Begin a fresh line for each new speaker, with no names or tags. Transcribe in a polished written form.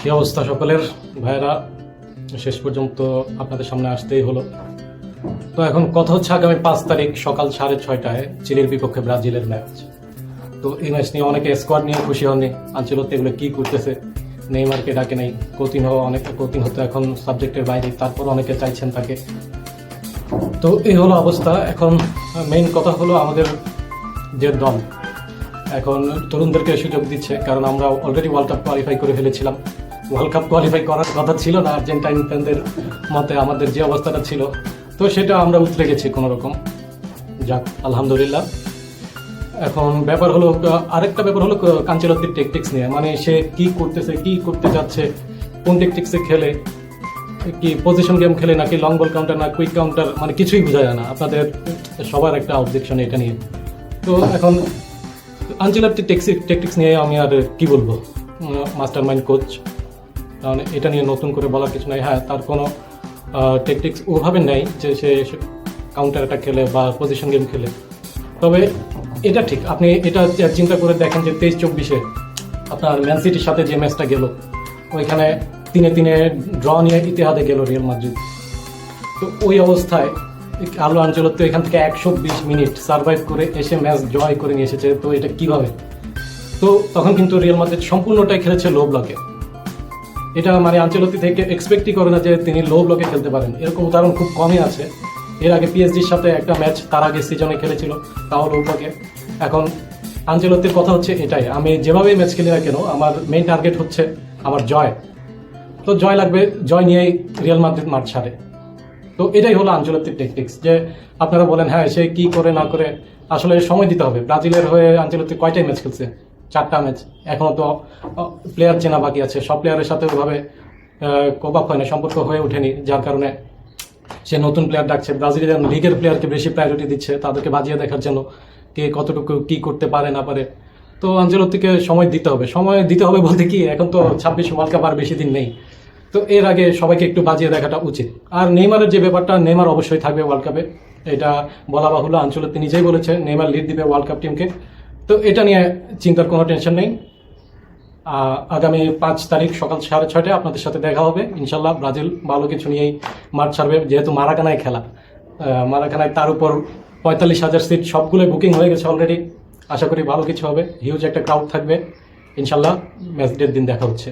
কি অবস্থা সকলের ভাইয়েরা, শেষ পর্যন্ত আপনাদের সামনে আসতেই হলো। তো এখন কথা হচ্ছে আগামী 5 তারিখ সকাল 6:30টায় চিলির বিপক্ষে ব্রাজিলের ম্যাচ। তো এই ম্যাচ নিয়ে অনেকে স্কোয়াড নিয়ে খুশি হননি, আনচেলত্তি এগুলো কি করতেছে, নেইমারকে ডাকে নাই, কৌতিনহো তো এখন সাবজেক্টের বাইরে, তারপর অনেকে চাইছেন তাকে। তো এই হলো অবস্থা। এখন মেইন কথা হলো আমাদের যে দল এখন তরুণদেরকে সুযোগ দিচ্ছে, কারণ আমরা অলরেডি ওয়ার্ল্ড কাপ কোয়ালিফাই করে ফেলেছিলাম। ওয়ার্ল্ড কাপ কোয়ালিফাই করার কথা ছিল না আর্জেন্টাইন ফ্যানদের মতে, আমাদের যে অবস্থাটা ছিল, তো সেটা আমরা উতরে গেছি কোনো রকম। যাক, আলহামদুলিল্লাহ। এখন আরেকটা ব্যাপার হলো আনচেলত্তির টেকটিক্স নিয়ে, মানে সে কি করতেছে, কি করতে যাচ্ছে, কোন টেকটিক্সে খেলে, কি পজিশন গেম খেলে নাকি লং বল কাউন্টার না কুইক কাউন্টার, মানে কিছুই বোঝা যায় না। আপনাদের সবার একটা অবজেকশন এটা নিয়ে। তো এখন আনচেলত্তি টেকটিক্স নিয়ে আমি আর কি বলবো, মাস্টার মাইন্ড কোচ, কারণ এটা নিয়ে নতুন করে বলার কিছু নাই। হ্যাঁ, তার কোনো টেকটিক্স ওভাবে নেই যে সে কাউন্টার অ্যাটাক খেলে বা পজিশন গেম খেলে। তবে এটা ঠিক, আপনি এটা চিন্তা করে দেখেন যে 23-24-এ আপনার ম্যান সিটির সাথে যে ম্যাচটা গেল, ওইখানে 3-3 ড্র নিয়ে ইতিহাদে গেল রিয়াল মাদ্রিদ। তো ওই অবস্থায় কার্লো আনচেলত্তি এখান থেকে 120 মিনিট সার্ভাইভ করে এসে ম্যাচ জয় করে নিয়ে এসেছে। তো এটা কিভাবে? তো তখন কিন্তু রিয়াল মাদ্রিদ সম্পূর্ণটাই খেলেছে লো ব্লকে। এটা মানে আনচেলত্তি থেকে এক্সপেক্টই করে না যে তিনি লো ব্লকে খেলতে পারেন, এরকম উদাহরণ খুব কমই আছে। এর আগে পিএসজির সাথে একটা ম্যাচ তার আগে সিজনে খেলেছিল, তাও লো ব্লকে। এখন আনচেলত্তির কথা হচ্ছে এটাই, আমি যেভাবেই ম্যাচ খেলি না কেন, আমার মেইন টার্গেট হচ্ছে আমার জয়। তো জয় লাগবে, জয় নিয়েই রিয়াল মাদ্রিদ মাঠ ছাড়ে। তো এটাই হলো আনচেলত্তির টেকটিক্স। যে আপনারা বলেন হ্যাঁ সে কি করে না করে, আসলে সময় দিতে হবে। ব্রাজিলের হয়ে আনচেলত্তি কয়টাই ম্যাচ খেলছে? 4টা ম্যাচ। এখনো তো প্লেয়ার চেনা বাকি আছে, সব প্লেয়ারের সাথে ওইভাবে কোপ আপ হয় না, সম্পর্ক হয়ে ওঠেনি, যার কারণে সে নতুন প্লেয়ার ডাকছে। ব্রাজিলিয়ান লিগের প্লেয়ারকে বেশি প্রায়োরিটি দিচ্ছে, তাদেরকে বাজিয়ে দেখার জন্য কে কতটুকু কি করতে পারে না পারে। তো আনচেলত্তিকে সময় দিতে হবে বলতে কি, এখন তো 26 ওয়ার্ল্ড কাপ আর বেশি দিন নেই। তো এর আগে সবাইকে একটু বাজিয়ে দেখাটা উচিত। আর নেইমারের যে ব্যাপারটা, নেইমার অবশ্যই থাকবে ওয়ার্ল্ড কাপে, এটা বলা বাহুল্য। আনচেলত্তি নিজেই বলেছে নেইমার লিড দিবে ওয়ার্ল্ড কাপ টিমকে। তো এটা নিয়ে চিন্তার কোনো টেনশন নেই। আগামী 5 তারিখ সকাল 6:30টায় আপনাদের সাথে দেখা হবে ইনশাল্লাহ। ব্রাজিল ভালো কিছু নিয়েই মাঠ ছাড়বে, যেহেতু মারাকানায় খেলা। মারাকানায় তার উপর 45,000 সিট সবগুলোই বুকিং হয়ে গেছে অলরেডি। আশা করি ভালো কিছু হবে, হিউজ একটা ক্রাউড থাকবে ইনশাল্লাহ। ম্যাচ ডের দিন দেখা হচ্ছে।